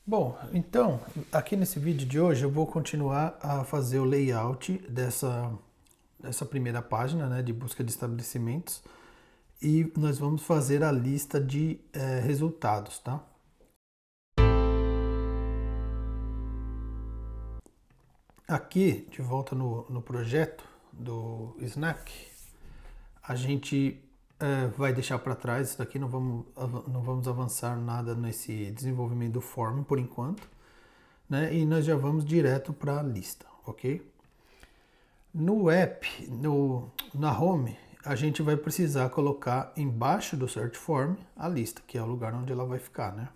Bom, então, aqui nesse vídeo de hoje eu vou continuar a fazer o layout dessa primeira página, né, de busca de estabelecimentos, e nós vamos fazer a lista de resultados, tá? Aqui, de volta no projeto do Snack, a gente vai deixar para trás isso daqui, não vamos avançar nada nesse desenvolvimento do form por enquanto, né? E nós já vamos direto para a lista, ok? No app, na home, a gente vai precisar colocar embaixo do search form a lista, que é o lugar onde ela vai ficar, né?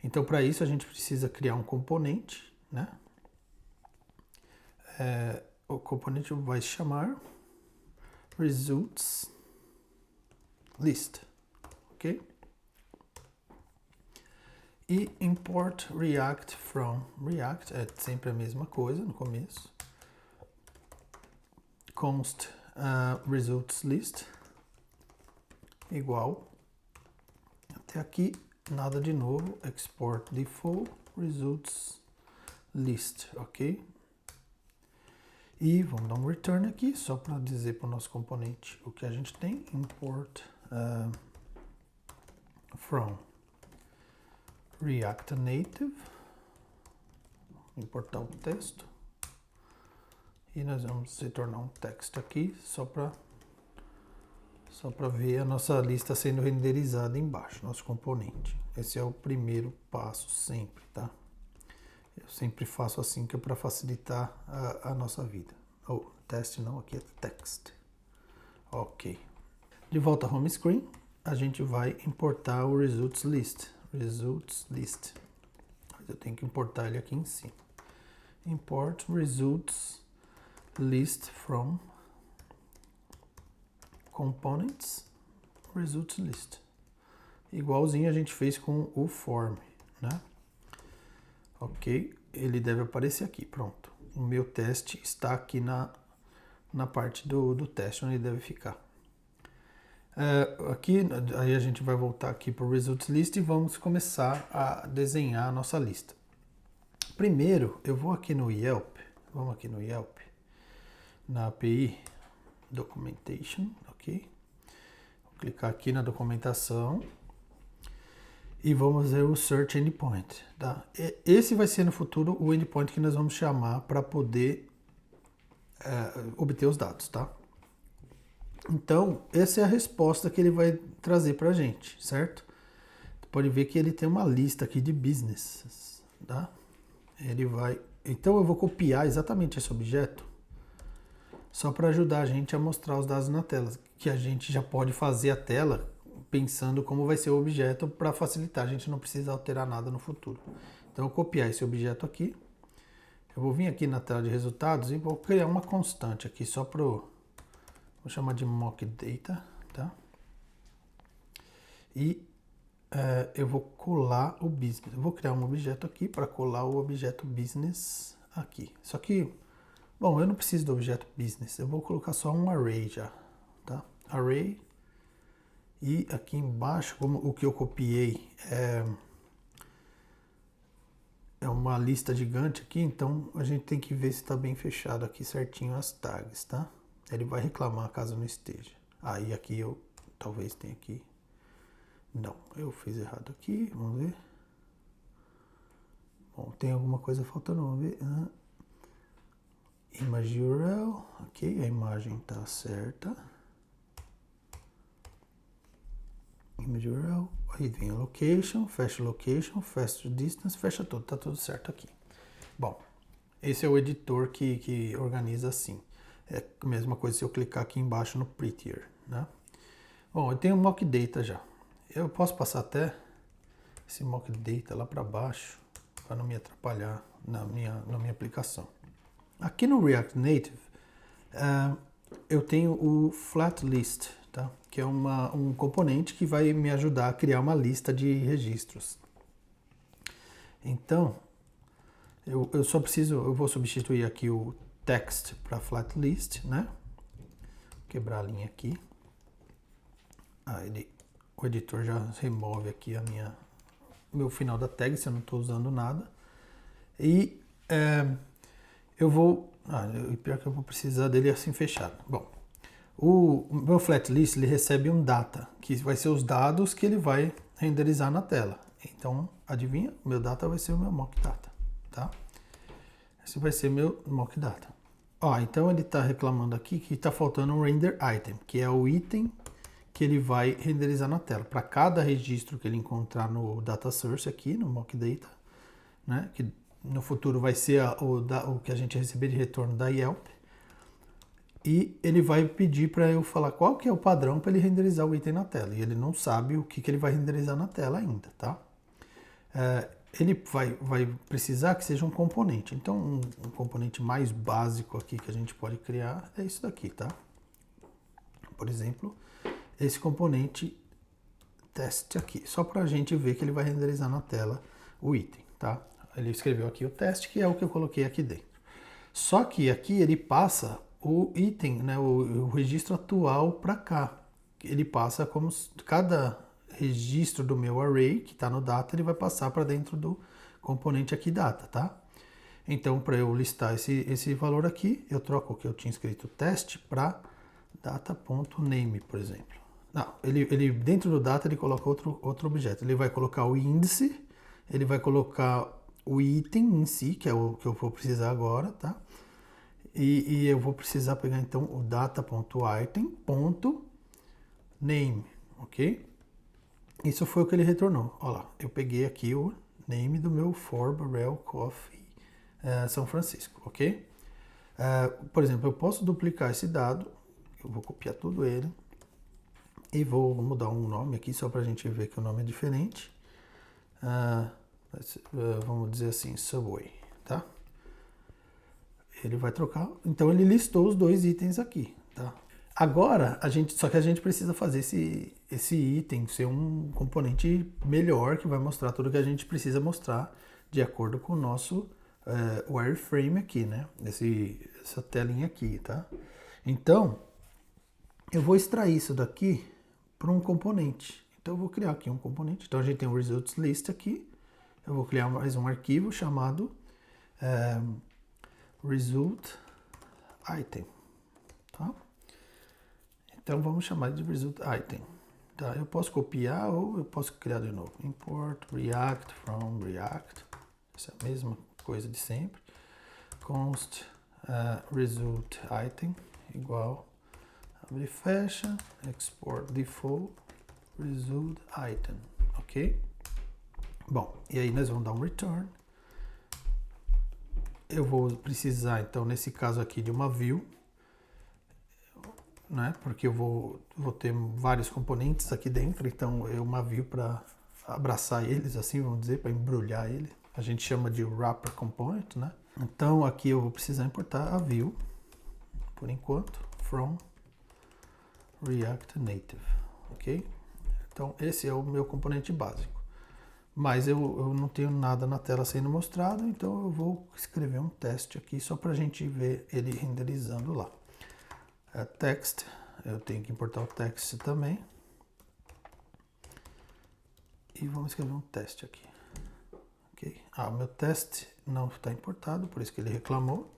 Então, para isso, a gente precisa criar um componente, né? O componente vai se chamar results list, ok? E import React from React, é sempre a mesma coisa no começo. Const results list igual, até aqui nada de novo, export default results list, ok? E vamos dar um return aqui, só para dizer para o nosso componente o que a gente tem, import from React Native, importar o texto, e nós vamos retornar um texto aqui, só para ver a nossa lista sendo renderizada embaixo, nosso componente. Esse é o primeiro passo sempre, tá? Eu sempre faço assim, que é para facilitar a nossa vida. Teste não, aqui é text. Ok. De volta ao home screen, a gente vai importar o results list. Results list. Eu tenho que importar ele aqui em cima. Import results list from components results list. Igualzinho a gente fez com o form, né? Ok, ele deve aparecer aqui, pronto. O meu teste está aqui na parte do teste, onde ele deve ficar. Aqui, aí a gente vai voltar aqui para o Results List e vamos começar a desenhar a nossa lista. Primeiro, eu vou aqui no Yelp, vamos aqui no Yelp, na API Documentation, ok? Vou clicar aqui na documentação e vamos ver o Search Endpoint, tá? Esse vai ser no futuro o endpoint que nós vamos chamar para poder obter os dados, tá? Então, essa é a resposta que ele vai trazer para a gente, certo? Você pode ver que ele tem uma lista aqui de businesses, tá? Ele vai... Então, eu vou copiar exatamente esse objeto só para ajudar a gente a mostrar os dados na tela, que a gente já pode fazer a tela pensando como vai ser o objeto para facilitar, a gente não precisa alterar nada no futuro. Então, eu vou copiar esse objeto aqui, eu vou vir aqui na tela de resultados e vou criar uma constante aqui só para vou chamar de mock data, tá? E eu vou colar o business. Eu vou criar um objeto aqui para colar o objeto business aqui. Só que, bom, eu não preciso do objeto business. Eu vou colocar só um array já, tá? Array. E aqui embaixo, como o que eu copiei é uma lista gigante aqui, então a gente tem que ver se está bem fechado aqui certinho as tags, tá? Ele vai reclamar caso não esteja. Aí aqui eu talvez tenha aqui. Não, eu fiz errado aqui, vamos ver. Bom, tem alguma coisa faltando, vamos ver. Image URL, ok, a imagem está certa. Image URL, aí vem a location, fecha distance, fecha tudo, tá tudo certo aqui. Bom, esse é o editor que organiza assim. É a mesma coisa se eu clicar aqui embaixo no Prettier, né? Bom, eu tenho o mock data já. Eu posso passar até esse mock data lá para baixo, para não me atrapalhar na minha aplicação. Aqui no React Native, eu tenho o Flat List, tá? Que é um componente que vai me ajudar a criar uma lista de registros. Então, eu vou substituir aqui o text para Flat List, né? Vou quebrar a linha aqui. O editor já remove aqui a minha meu final da tag, se eu não estou usando nada. E eu vou... pior que eu vou precisar dele assim fechado. Bom, o meu flat list, ele recebe um data, que vai ser os dados que ele vai renderizar na tela. Então, adivinha? O meu data vai ser o meu mock data, tá? Esse vai ser meu mock data. Então ele está reclamando aqui que está faltando um render item, que é o item que ele vai renderizar na tela. Para cada registro que ele encontrar no data source aqui, no mock data, né, que no futuro vai ser o que a gente receber de retorno da Yelp. E ele vai pedir para eu falar qual que é o padrão para ele renderizar o item na tela. E ele não sabe o que ele vai renderizar na tela ainda, tá? Ele vai precisar que seja um componente. Então, um componente mais básico aqui que a gente pode criar é isso daqui, tá? Por exemplo, esse componente teste aqui, só para a gente ver que ele vai renderizar na tela o item, tá? Ele escreveu aqui o teste, que é o que eu coloquei aqui dentro. Só que aqui ele passa o item, né, o registro atual para cá. Ele passa como cada registro do meu array que está no data, ele vai passar para dentro do componente aqui data, tá? Então, para eu listar esse valor aqui, eu troco o que eu tinha escrito teste para data.name, por exemplo. Não, ele dentro do data ele coloca outro objeto. Ele vai colocar o índice, ele vai colocar o item em si, que é o que eu vou precisar agora, tá? E eu vou precisar pegar então o data.item.name, ok? Isso foi o que ele retornou. Olha lá, eu peguei aqui o name do meu 4Barrel Coffee São Francisco, ok? Por exemplo, eu posso duplicar esse dado, eu vou copiar tudo ele e vou mudar um nome aqui só para a gente ver que o nome é diferente. Vamos dizer assim, Subway, tá? Ele vai trocar, então ele listou os dois itens aqui, tá? Agora, só que a gente precisa fazer esse item ser um componente melhor, que vai mostrar tudo que a gente precisa mostrar de acordo com o nosso wireframe aqui, né? Essa telinha aqui, tá? Então, eu vou extrair isso daqui para um componente. Então, eu vou criar aqui um componente. Então, a gente tem o results list aqui. Eu vou criar mais um arquivo chamado result item, tá? Então vamos chamar de result item, tá? Eu posso copiar ou eu posso criar de novo. Import React from React, essa é a mesma coisa de sempre. Const result item igual, abre e fecha, export default result item, ok? Bom, e aí nós vamos dar um return. Eu vou precisar, então, nesse caso aqui, de uma view, né? Porque eu vou ter vários componentes aqui dentro, então é uma view para abraçar eles, assim, vamos dizer, para embrulhar ele. A gente chama de wrapper component, né? Então, aqui eu vou precisar importar a view, por enquanto, from React Native, ok? Então, esse é o meu componente básico. Mas eu não tenho nada na tela sendo mostrado, então eu vou escrever um teste aqui só para a gente ver ele renderizando lá. Text, eu tenho que importar o text também. E vamos escrever um teste aqui. Okay. O meu teste não está importado, por isso que ele reclamou.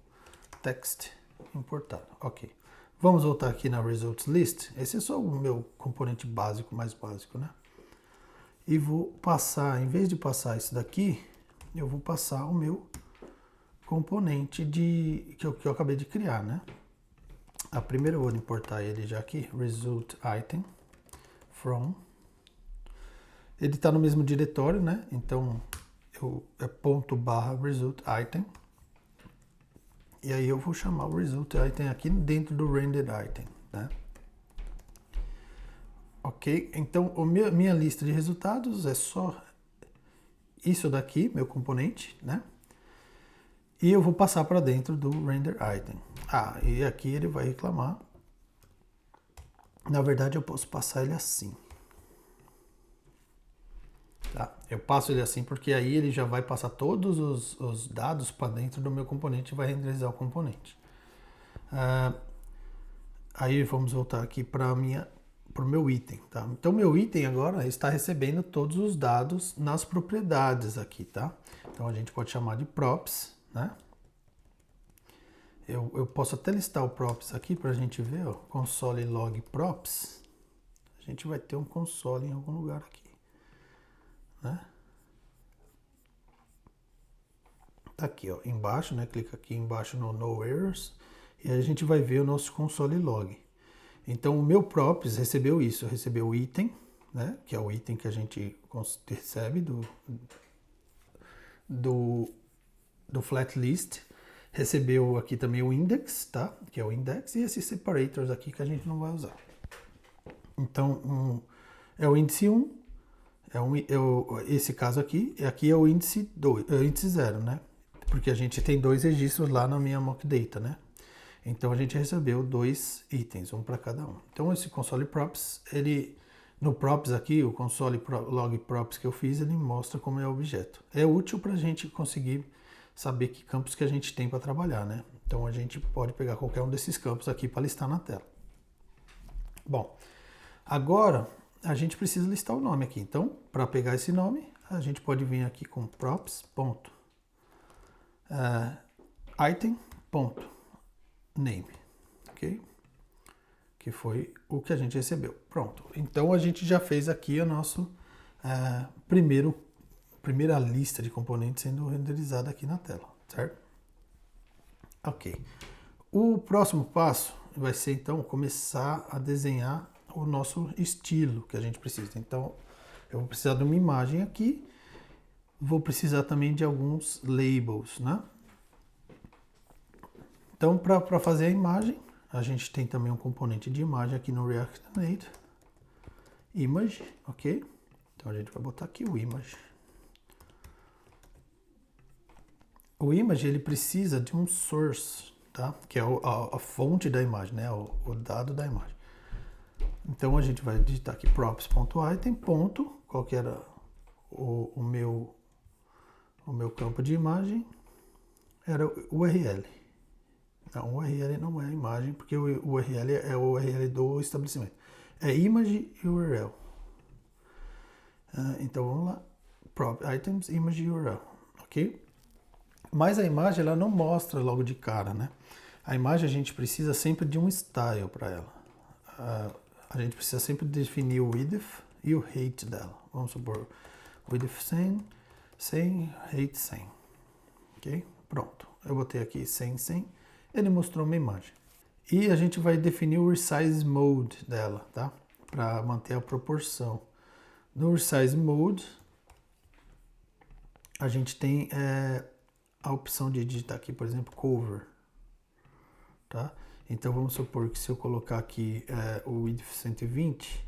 Text importado, ok. Vamos voltar aqui na results list. Esse é só o meu componente básico, mais básico, né? E vou passar, em vez de passar isso daqui, eu vou passar o meu componente que eu acabei de criar, né? Primeiro eu vou importar ele já aqui, result item from. Ele está no mesmo diretório, né? Então é ponto barra result item. E aí eu vou chamar o result item aqui dentro do rendered item, né? Ok, então minha lista de resultados é só isso daqui, meu componente, né? E eu vou passar para dentro do render item. E aqui ele vai reclamar. Na verdade, eu posso passar ele assim. Tá? Eu passo ele assim porque aí ele já vai passar todos os dados para dentro do meu componente e vai renderizar o componente. Aí vamos voltar aqui para a minha para o meu item, tá? Então, meu item agora está recebendo todos os dados nas propriedades aqui, tá? Então, a gente pode chamar de props, né? Eu posso até listar o props aqui para a gente ver, ó, console log props. A gente vai ter um console em algum lugar aqui, né? Tá aqui, ó, embaixo, né? Clica aqui embaixo no No Errors e aí a gente vai ver o nosso console log. Então, o meu props recebeu isso, recebeu o item, né? Que é o item que a gente recebe do flat list. Recebeu aqui também o index, tá? Que é o index e esses separators aqui que a gente não vai usar. Então, é o índice 1, esse caso aqui é o índice 2, é o índice 0, né? Porque a gente tem 2 registros lá na minha mock data, né? Então a gente recebeu 2 itens, um para cada um. Então esse console props, no props aqui, o console log props que eu fiz, ele mostra como é o objeto. É útil para a gente conseguir saber que campos que a gente tem para trabalhar, né? Então a gente pode pegar qualquer um desses campos aqui para listar na tela. Bom, agora a gente precisa listar o nome aqui. Então, para pegar esse nome, a gente pode vir aqui com props.item.name, ok? Que foi o que a gente recebeu. Pronto. Então a gente já fez aqui o nosso primeira lista de componentes sendo renderizada aqui na tela, certo? Ok. O próximo passo vai ser então começar a desenhar o nosso estilo que a gente precisa. Então eu vou precisar de uma imagem aqui, vou precisar também de alguns labels, né? Então para fazer a imagem, a gente tem também um componente de imagem aqui no React Native, image, ok? Então a gente vai botar aqui o image. O image ele precisa de um source, tá? Que é a fonte da imagem, né? O dado da imagem. Então a gente vai digitar aqui props.item. Qual que era o meu campo de imagem? Era o URL. Não, o URL não é a imagem, porque o URL é o URL do estabelecimento. É image URL. Então vamos lá. Prop items, image URL, ok? Mas a imagem ela não mostra logo de cara, né? A imagem a gente precisa sempre de um style para ela. A gente precisa sempre definir o width e o height dela. Vamos supor width 100, height 100. Ok? Pronto. Eu botei aqui 100. Ele mostrou uma imagem. E a gente vai definir o resize mode dela, tá? Para manter a proporção. No resize mode, a gente tem a opção de digitar aqui, por exemplo, cover, tá? Então vamos supor que se eu colocar aqui o width 120,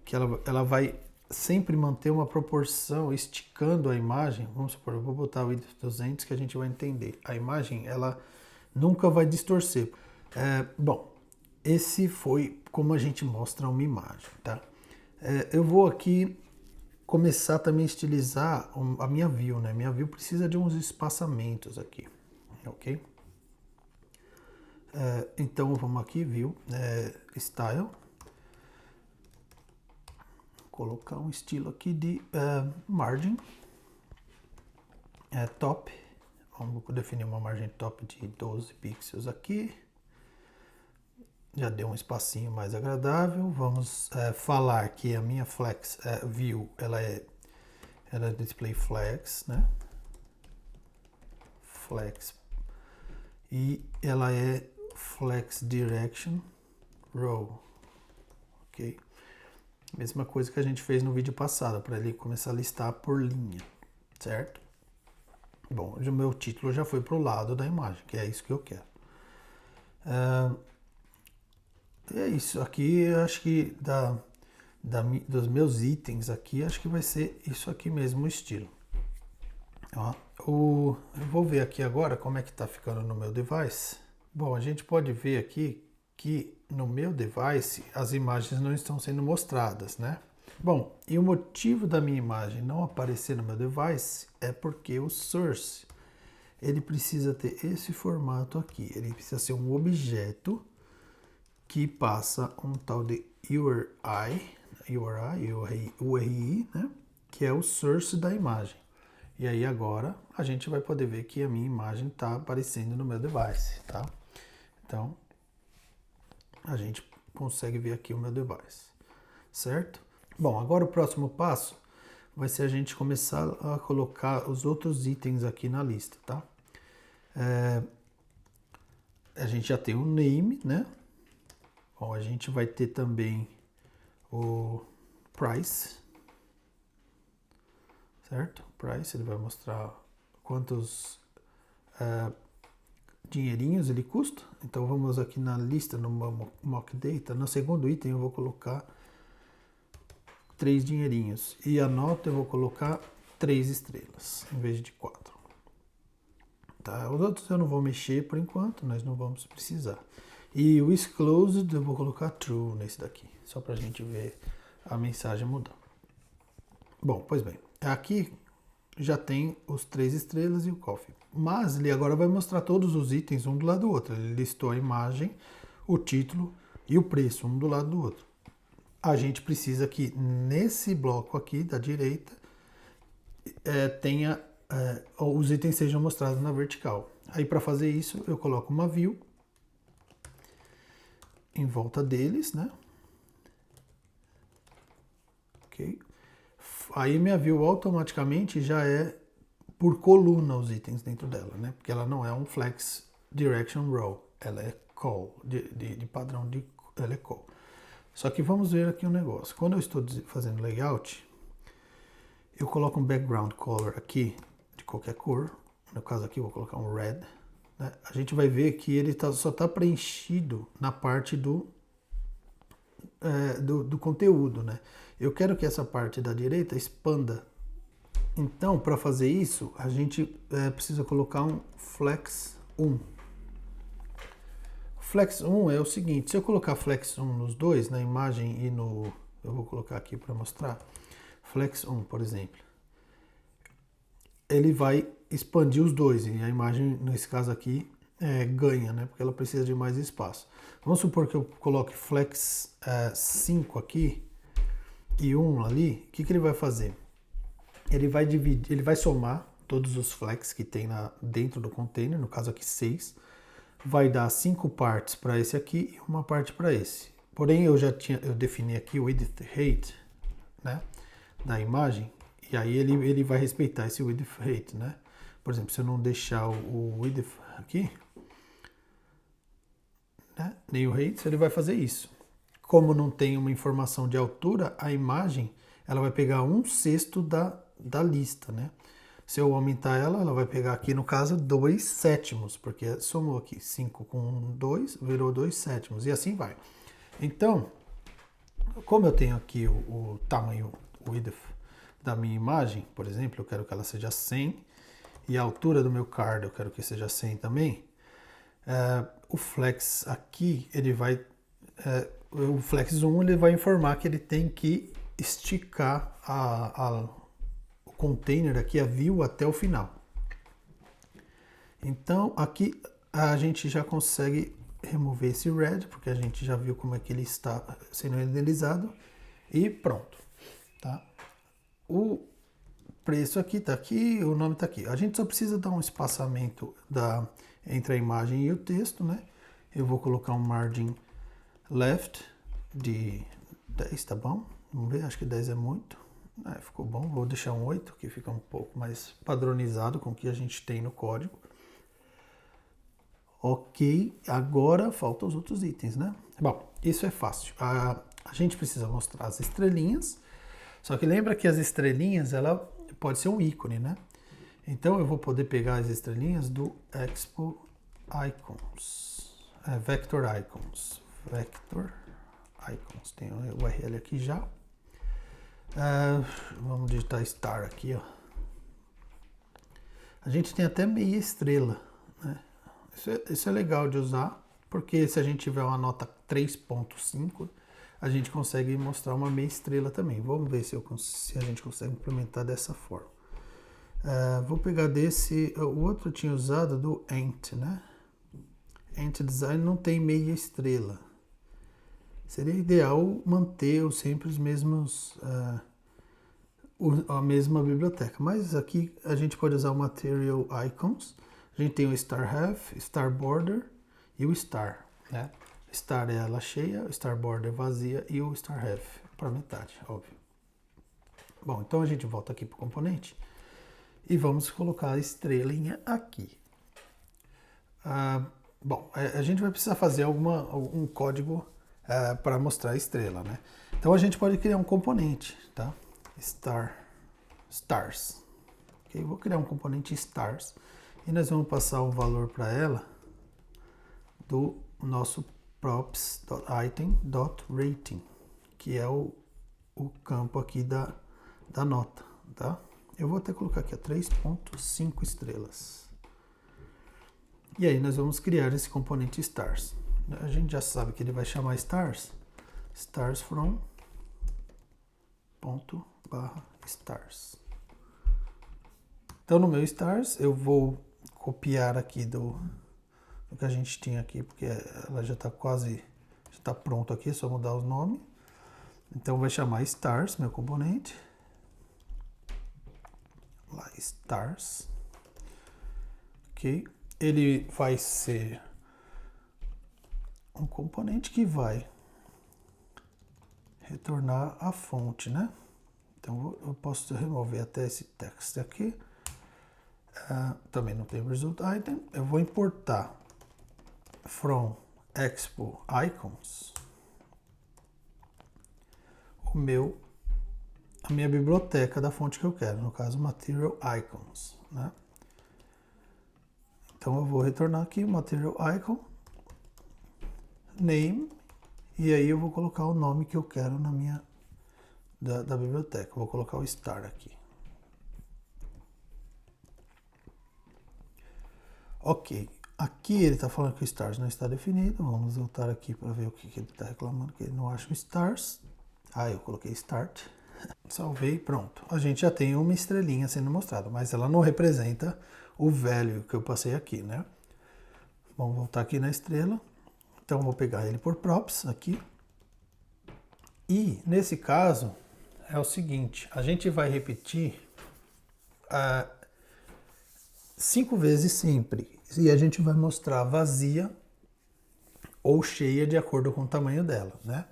que ela vai sempre manter uma proporção, esticando a imagem. Vamos supor, eu vou botar o width 200 que a gente vai entender. A imagem, ela nunca vai distorcer. Bom, esse foi como a gente mostra uma imagem, tá? Eu vou aqui começar também a estilizar a minha view, né? Minha view precisa de uns espaçamentos aqui, ok? Então vamos aqui, view, style, colocar um estilo aqui de margin, top, vamos definir uma margem top de 12 pixels aqui, já deu um espacinho mais agradável. Vamos falar que a minha flex view, ela é display flex, né? Flex, e ela é flex direction row, ok? Mesma coisa que a gente fez no vídeo passado, para ele começar a listar por linha, certo? Bom, o meu título já foi para o lado da imagem, que é isso que eu quero. É isso, aqui eu acho que dos meus itens aqui, acho que vai ser isso aqui mesmo, o estilo. Ó, eu vou ver aqui agora como é que está ficando no meu device. Bom, a gente pode ver aqui que no meu device as imagens não estão sendo mostradas, né? Bom, e o motivo da minha imagem não aparecer no meu device é porque o source, ele precisa ter esse formato aqui. Ele precisa ser um objeto que passa um tal de URI, né? Que é o source da imagem. E aí agora a gente vai poder ver que a minha imagem está aparecendo no meu device, tá? Então, a gente consegue ver aqui o meu device, certo? Bom, agora o próximo passo vai ser a gente começar a colocar os outros itens aqui na lista, tá? A gente já tem o name, né? Bom, a gente vai ter também o price, certo? Price, ele vai mostrar quantos dinheirinhos ele custa. Então vamos aqui na lista, no mock data, no segundo item eu vou colocar 3 dinheirinhos. E a nota eu vou colocar 3 estrelas, em vez de 4. Tá? Os outros eu não vou mexer por enquanto, nós não vamos precisar. E o is closed eu vou colocar true nesse daqui, só para a gente ver a mensagem mudar. Bom, pois bem, aqui já tem os 3 estrelas e o coffee. Mas ele agora vai mostrar todos os itens um do lado do outro. Ele listou a imagem, o título e o preço um do lado do outro. A gente precisa que nesse bloco aqui da direita os itens sejam mostrados na vertical. Aí para fazer isso eu coloco uma view em volta deles, né? Ok. Aí minha view automaticamente já é por coluna os itens dentro dela, né? Porque ela não é um flex direction row, ela é call, de padrão ela é call. Só que vamos ver aqui um negócio. Quando eu estou fazendo layout, eu coloco um background color aqui, de qualquer cor. No caso aqui eu vou colocar um red. Né? A gente vai ver que ele só está preenchido na parte do conteúdo, né? Eu quero que essa parte da direita expanda. Então, para fazer isso, a gente precisa colocar um flex 1. Flex 1 é o seguinte, se eu colocar flex 1 nos dois, na imagem e no... Eu vou colocar aqui para mostrar. Flex 1, por exemplo. Ele vai expandir os dois, e a imagem, nesse caso aqui, ganha, né? Porque ela precisa de mais espaço. Vamos supor que eu coloque flex 5 aqui e 1 ali. O que ele vai fazer? Ele vai dividir, ele vai somar todos os flex que tem dentro do container, no caso aqui 6. Vai dar 5 partes para esse aqui e uma parte para esse. Porém, eu defini aqui o width height, né, da imagem, e aí ele vai respeitar esse width height, né? Por exemplo, se eu não deixar o width aqui, né, nem o height, ele vai fazer isso. Como não tem uma informação de altura, a imagem ela vai pegar 1/6 da lista, né? Se eu aumentar ela vai pegar aqui, no caso, 2/7, porque somou aqui 5 com 2, virou 2/7, e assim vai. Então, como eu tenho aqui o tamanho, o width da minha imagem, por exemplo, eu quero que ela seja 100, e a altura do meu card eu quero que seja 100 também, o flex aqui, ele vai... o flex 1 ele vai informar que ele tem que esticar o container aqui, a view, até o final. Então aqui a gente já consegue remover esse red, porque a gente já viu como é que ele está sendo renderizado, e pronto, tá? O preço aqui está aqui, o nome está aqui. A gente só precisa dar um espaçamento entre a imagem e o texto, né? Eu vou colocar um margin left de 10, tá bom? Vamos ver, acho que 10 é muito. Ficou bom, vou deixar um 8, que fica um pouco mais padronizado com o que a gente tem no código. Ok, agora faltam os outros itens, né? Bom, isso é fácil. A gente precisa mostrar as estrelinhas, só que lembra que as estrelinhas, ela pode ser um ícone, né? Então eu vou poder pegar as estrelinhas do Expo Icons, Vector Icons. Vector Icons, tem o URL aqui já. Vamos digitar star aqui, ó. A gente tem até meia estrela, né? Isso é legal de usar, porque se a gente tiver uma nota 3.5, a gente consegue mostrar uma meia estrela também. Vamos ver se a gente consegue implementar dessa forma. Vou pegar o outro eu tinha usado do Ant, né? Ant Design não tem meia estrela. Seria ideal manter sempre os mesmos, a mesma biblioteca, mas aqui a gente pode usar o Material Icons. A gente tem o Star Half, Star Border e o Star, né? Star é ela cheia, Star Border vazia e o Star Half para metade, óbvio. Bom, então a gente volta aqui para o componente e vamos colocar a estrelinha aqui. Bom, a gente vai precisar fazer algum código para mostrar a estrela, né? Então a gente pode criar um componente, tá? Stars. Okay? Vou criar um componente stars e nós vamos passar o valor para ela do nosso props.item.rating, que é o campo aqui da nota, tá? Eu vou até colocar aqui 3.5 estrelas. E aí nós vamos criar esse componente stars. A gente já sabe que ele vai chamar stars from ponto barra stars. Então no meu stars eu vou copiar aqui do que a gente tinha aqui, porque ela já está quase, já está pronto aqui, é só mudar os nomes. Então vai chamar stars, meu componente. Lá, stars. Ok. Ele vai ser um componente que vai retornar a fonte, né? Então eu posso remover até esse text aqui. Também não tem result item. Eu vou importar from expo icons a minha biblioteca da fonte que eu quero, no caso material icons, né? Então eu vou retornar aqui o material icon name e aí eu vou colocar o nome que eu quero na minha da biblioteca. Eu vou colocar o star aqui. Ok, aqui ele está falando que o stars não está definido. Vamos voltar aqui para ver o que ele está reclamando, que ele não acha o stars. Eu coloquei start. Salvei, pronto. A gente já tem uma estrelinha sendo mostrada, mas ela não representa o value que eu passei aqui, né? Vamos voltar aqui na estrela. Então, vou pegar ele por props aqui. E, nesse caso, é o seguinte. A gente vai repetir 5 vezes sempre. E a gente vai mostrar vazia ou cheia de acordo com o tamanho dela, né?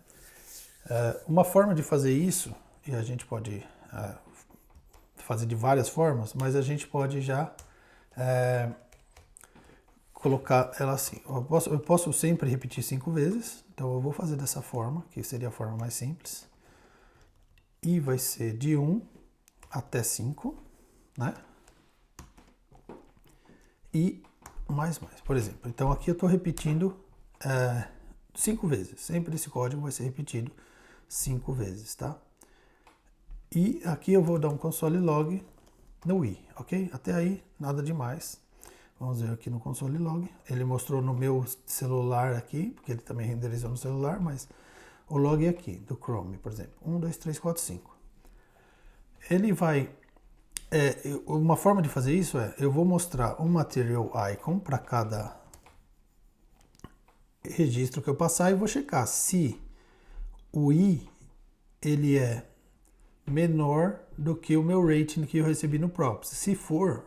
Uma forma de fazer isso, e a gente pode fazer de várias formas, mas a gente pode já colocar ela assim. Eu posso sempre repetir 5 vezes, então eu vou fazer dessa forma, que seria a forma mais simples. E vai ser de 1 até 5, né? E mais. Por exemplo, então aqui eu estou repetindo 5 vezes. Sempre esse código vai ser repetido 5 vezes, tá? E aqui eu vou dar um console log no i, ok? Até aí, nada demais. Vamos ver aqui no console log. Ele mostrou no meu celular aqui, porque ele também renderizou no celular, mas o log é aqui, do Chrome, por exemplo. 1, 2, 3, 4, 5. Ele vai... uma forma de fazer isso eu vou mostrar um material icon para cada registro que eu passar e vou checar se o i ele é menor do que o meu rating que eu recebi no props. Se for,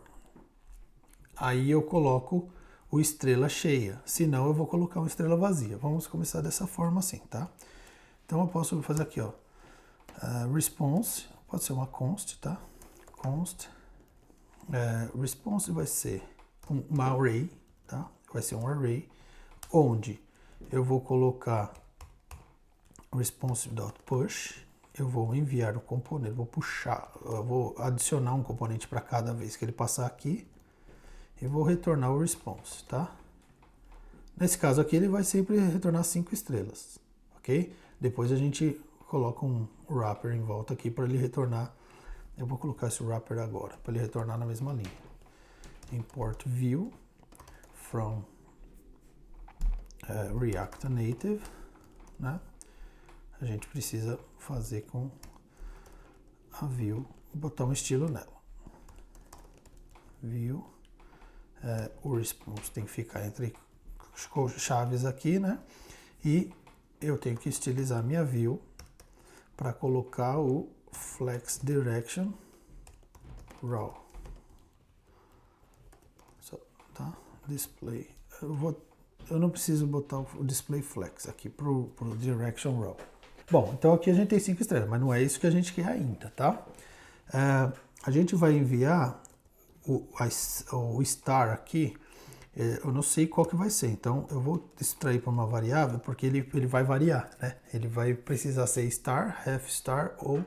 aí eu coloco o estrela cheia. Se não, eu vou colocar uma estrela vazia. Vamos começar dessa forma assim, tá? Então eu posso fazer aqui, ó. Response, pode ser uma const, tá? Const. Response vai ser uma array, tá? Vai ser um array onde eu vou colocar response.push. Eu vou enviar o componente, vou puxar, eu vou adicionar um componente para cada vez que ele passar aqui e vou retornar o response, tá? Nesse caso aqui ele vai sempre retornar 5 estrelas, ok? Depois a gente coloca um wrapper em volta aqui para ele retornar. Eu vou colocar esse wrapper agora para ele retornar na mesma linha. Import view from React Native, né? A gente precisa fazer com a view, botar um estilo nela. View, o response tem que ficar entre chaves aqui, né? E eu tenho que estilizar minha view para colocar o Flex Direction Raw. Tá? Display. Eu não preciso botar o Display Flex aqui pro Direction Raw. Bom, então aqui a gente tem 5 estrelas, mas não é isso que a gente quer ainda, tá? A gente vai enviar o star aqui, eu não sei qual que vai ser, então eu vou extrair para uma variável, porque ele vai variar, né? Ele vai precisar ser star, half star ou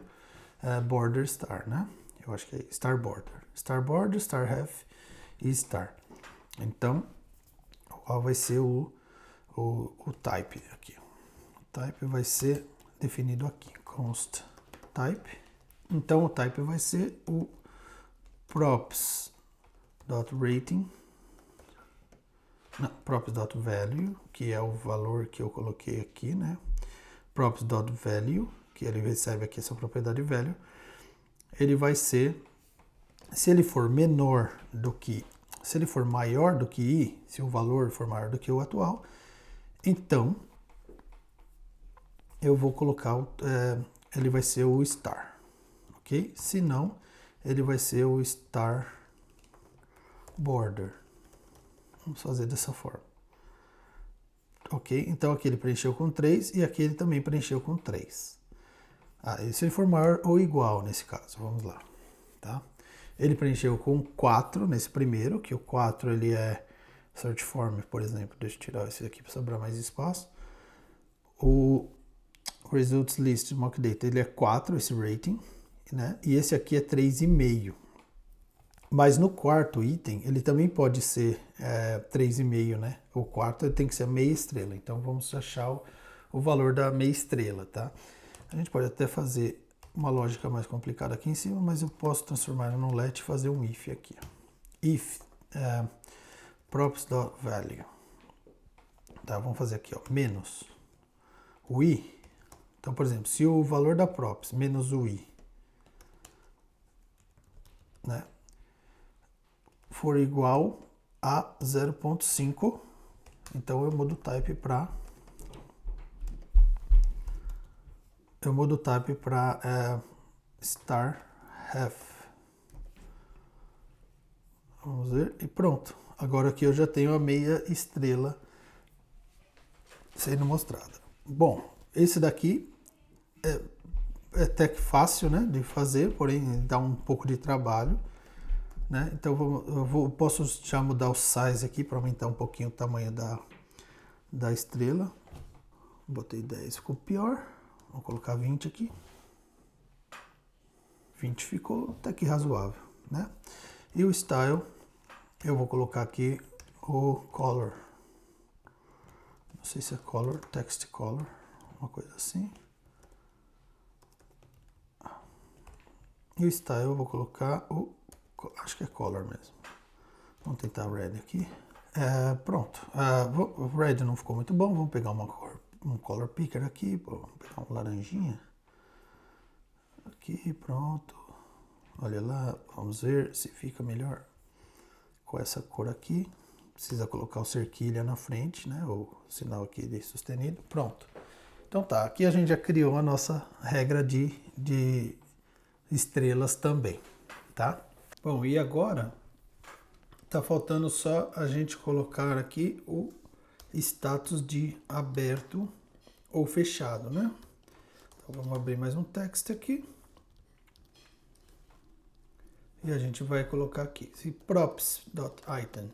border star, né? Eu acho que é star border, star half e star. Então, qual vai ser o type aqui? O type vai ser definido aqui, const type. Então, o type vai ser o props.rating, props.value, que é o valor que eu coloquei aqui, né? Props.value, que ele recebe aqui essa propriedade value, ele vai ser, se ele for maior do que i, se o valor for maior do que o atual, então eu vou colocar, ele vai ser o star, ok? Se não, ele vai ser o star border. Vamos fazer dessa forma. Ok? Então aqui ele preencheu com 3 e aqui ele também preencheu com 3. Se ele for maior ou igual nesse caso, vamos lá. Tá? Ele preencheu com 4 nesse primeiro, que o 4 ele é search form, por exemplo. Deixa eu tirar esse aqui para sobrar mais espaço. O results list mock data, ele é 4, esse rating, né? E esse aqui é 3,5. Mas no quarto item, ele também pode ser 3,5, né? O quarto tem que ser meia estrela. Então, vamos achar o valor da meia estrela, tá? A gente pode até fazer uma lógica mais complicada aqui em cima, mas eu posso transformar no let e fazer um if aqui. If props.value. Tá, vamos fazer aqui, ó, menos o i. Então, por exemplo, se o valor da props menos o i, né, for igual a 0,5, então eu mudo o type para star half. Vamos ver, e pronto. Agora aqui eu já tenho a meia estrela sendo mostrada. Bom, esse daqui é até que fácil, né, de fazer, porém dá um pouco de trabalho, né? Então posso já mudar o size aqui para aumentar um pouquinho o tamanho da estrela. Botei 10, ficou pior. Vou colocar 20 aqui. 20 ficou até que razoável, né? E o style, eu vou colocar aqui o color. Não sei se é color, text color, uma coisa assim. E o style eu vou colocar acho que é color mesmo. Vamos tentar red aqui. Pronto. O red não ficou muito bom. Vamos pegar um color picker aqui. Vamos pegar um laranjinha. Aqui, pronto. Olha lá. Vamos ver se fica melhor com essa cor aqui. Precisa colocar o cerquilha na frente, né? O sinal aqui de sustenido. Pronto. Então tá. Aqui a gente já criou a nossa regra de estrelas também, tá? Bom, e agora tá faltando só a gente colocar aqui o status de aberto ou fechado, né? Então vamos abrir mais um text aqui. E a gente vai colocar aqui, se props.item.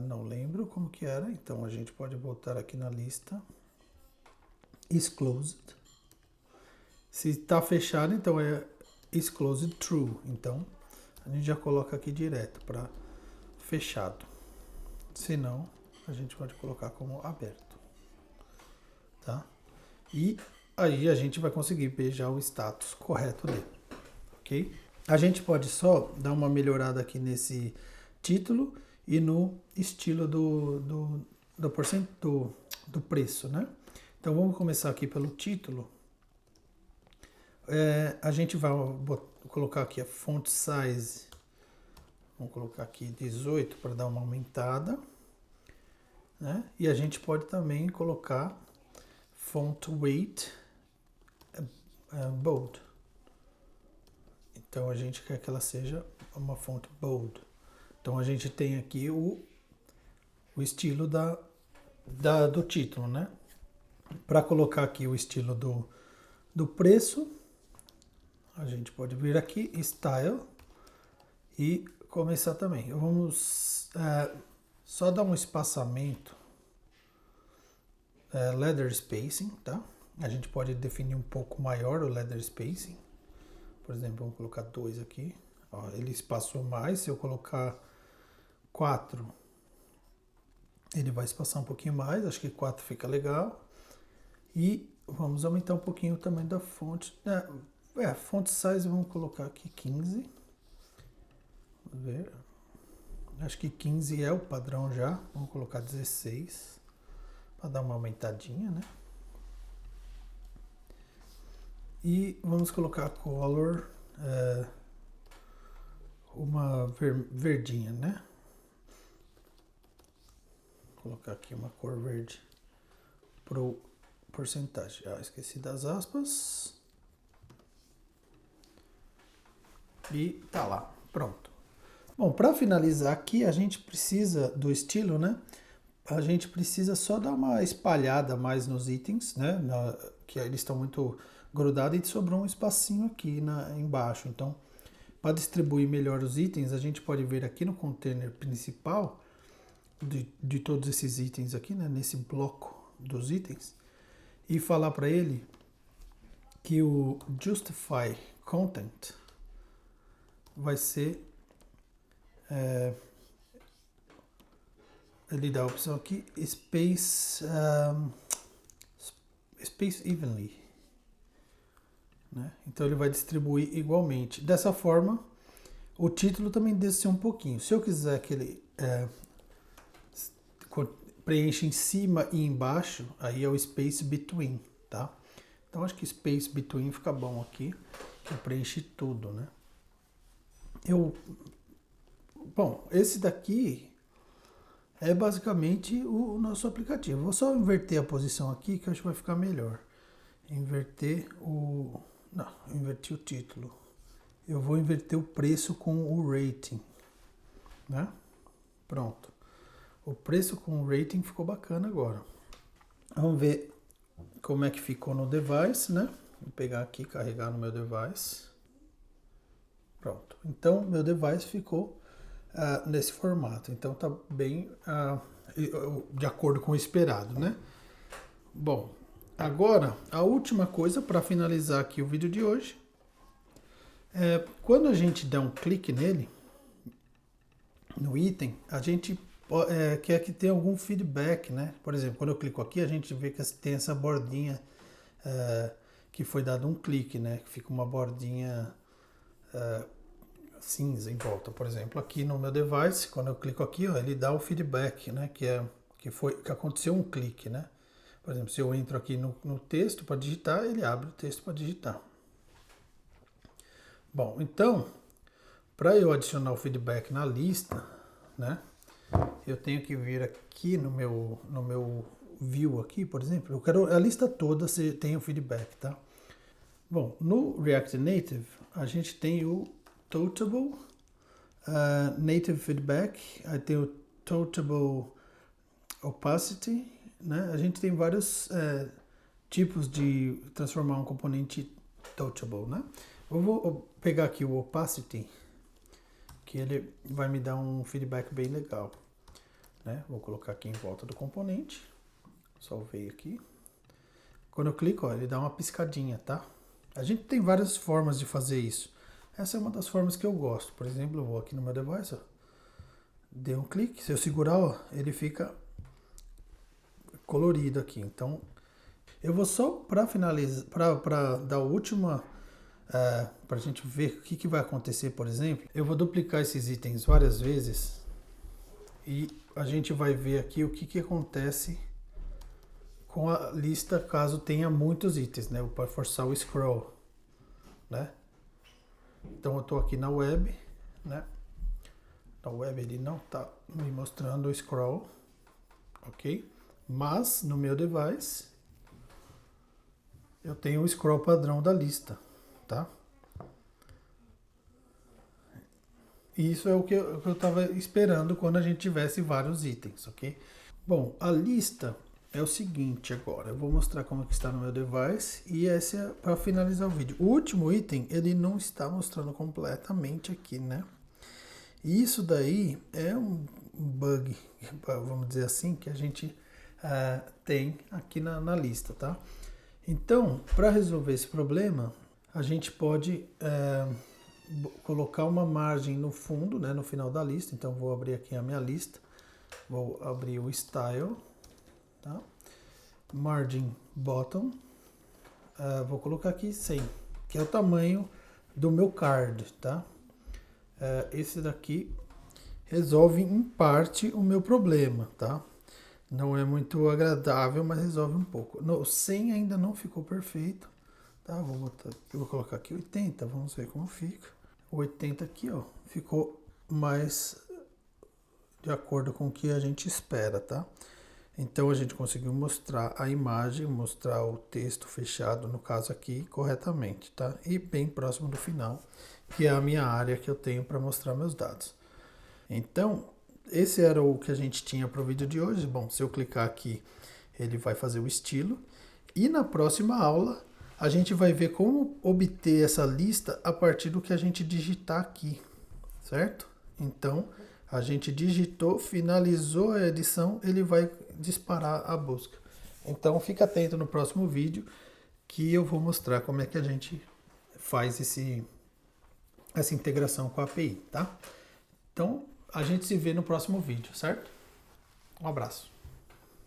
Não lembro como que era, então a gente pode voltar aqui na lista. Is closed. Se está fechado, então é is closed true. Então a gente já coloca aqui direto para fechado. Se não, a gente pode colocar como aberto, tá? E aí a gente vai conseguir ver já o status correto dele, ok? A gente pode só dar uma melhorada aqui nesse título e no estilo do preço, né? Então vamos começar aqui pelo título. A gente vai colocar aqui a font size, vamos colocar aqui 18 para dar uma aumentada. né? E a gente pode também colocar font weight bold. Então a gente quer que ela seja uma font bold. Então a gente tem aqui o estilo do título, né? Para colocar aqui o estilo do preço, a gente pode vir aqui, Style, e começar também. Vamos só dar um espaçamento, letter spacing, tá? A gente pode definir um pouco maior o letter spacing. Por exemplo, vamos colocar 2 aqui. Ó, ele espaçou mais, se eu colocar 4, ele vai espaçar um pouquinho mais, acho que 4 fica legal. E vamos aumentar um pouquinho o tamanho da fonte. Font size vamos colocar aqui 15. Vamos ver. Acho que 15 é o padrão já. Vamos colocar 16 para dar uma aumentadinha, né? E vamos colocar color uma verdinha, né? Vou colocar aqui uma cor verde pro porcentagem. Esqueci das aspas. E tá lá, pronto. Bom, para finalizar aqui, a gente precisa do estilo, né? A gente precisa só dar uma espalhada mais nos itens, né? Que eles estão muito grudados e sobrou um espacinho aqui embaixo. Então, para distribuir melhor os itens, a gente pode ver aqui no container principal de todos esses itens aqui, né? Nesse bloco dos itens, e falar para ele que o Justify Content vai ser ele dá a opção aqui Space Evenly, né? Então ele vai distribuir igualmente. Dessa forma, o título também desce um pouquinho. Se eu quiser que ele preencha em cima e embaixo, aí é o Space Between, tá? Então acho que Space Between fica bom aqui, que preenche tudo, né? Bom, esse daqui é basicamente o nosso aplicativo. Vou só inverter a posição aqui, que eu acho que vai ficar melhor. Inverti o título. Eu vou inverter o preço com o rating, né? Pronto. O preço com o rating ficou bacana agora. Vamos ver como é que ficou no device, né? Vou pegar aqui, carregar no meu device. Pronto. Então, meu device ficou nesse formato. Então, tá bem de acordo com o esperado, né? Bom, agora, a última coisa para finalizar aqui o vídeo de hoje é quando a gente dá um clique nele, no item, a gente quer que tenha algum feedback, né? Por exemplo, quando eu clico aqui, a gente vê que tem essa bordinha que foi dado um clique, né? Que fica uma bordinha cinza em volta. Por exemplo, aqui no meu device, quando eu clico aqui, ó, ele dá o feedback, né? Que aconteceu um clique, né? Por exemplo, se eu entro aqui no texto para digitar, ele abre o texto para digitar. Bom, então, para eu adicionar o feedback na lista, né? Eu tenho que vir aqui no meu view aqui, por exemplo, eu quero a lista toda se tem o feedback, tá? Bom, no React Native a gente tem o Toutable Native Feedback, aí tem o Toutable Opacity, né? A gente tem vários tipos de transformar um componente Toutable, né? Eu vou pegar aqui o Opacity, que ele vai me dar um feedback bem legal, né? Vou colocar aqui em volta do componente, salvei aqui. Quando eu clico, ó, ele dá uma piscadinha, tá? A gente tem várias formas de fazer isso. Essa é uma das formas que eu gosto. Por exemplo, eu vou aqui no meu device, ó, dei um clique, se eu segurar, ó, ele fica colorido aqui. Então, eu vou só para finalizar, para dar a última, para a gente ver o que vai acontecer, por exemplo, eu vou duplicar esses itens várias vezes e a gente vai ver aqui o que acontece com a lista caso tenha muitos itens, né? Para forçar o scroll, né? Então eu estou aqui na web, né? Na web ele não está me mostrando o scroll, ok? Mas no meu device eu tenho o scroll padrão da lista, tá? E isso é o que eu estava esperando quando a gente tivesse vários itens, ok? Bom, a lista é o seguinte agora. Eu vou mostrar como é que está no meu device e esse é para finalizar o vídeo. O último item, ele não está mostrando completamente aqui, né? E isso daí é um bug, vamos dizer assim, que a gente tem aqui na lista, tá? Então, para resolver esse problema, a gente pode colocar uma margem no fundo, né, no final da lista. Então, vou abrir aqui a minha lista. Vou abrir o Style, tá? Margin Bottom. Vou colocar aqui 100, que é o tamanho do meu card, tá? Esse daqui resolve em parte o meu problema, tá? Não é muito agradável, mas resolve um pouco. No 100 ainda não ficou perfeito, tá? Vou colocar aqui 80, vamos ver como fica. O 80 aqui, ó, ficou mais de acordo com o que a gente espera, tá? Então a gente conseguiu mostrar a imagem, mostrar o texto fechado, no caso aqui, corretamente, tá? E bem próximo do final, que é a minha área que eu tenho para mostrar meus dados. Então, esse era o que a gente tinha para o vídeo de hoje. Bom, se eu clicar aqui, ele vai fazer o estilo. E na próxima aula, a gente vai ver como obter essa lista a partir do que a gente digitar aqui, certo? Então, a gente digitou, finalizou a edição, ele vai disparar a busca. Então, fica atento no próximo vídeo que eu vou mostrar como é que a gente faz essa integração com a API, tá? Então, a gente se vê no próximo vídeo, certo? Um abraço.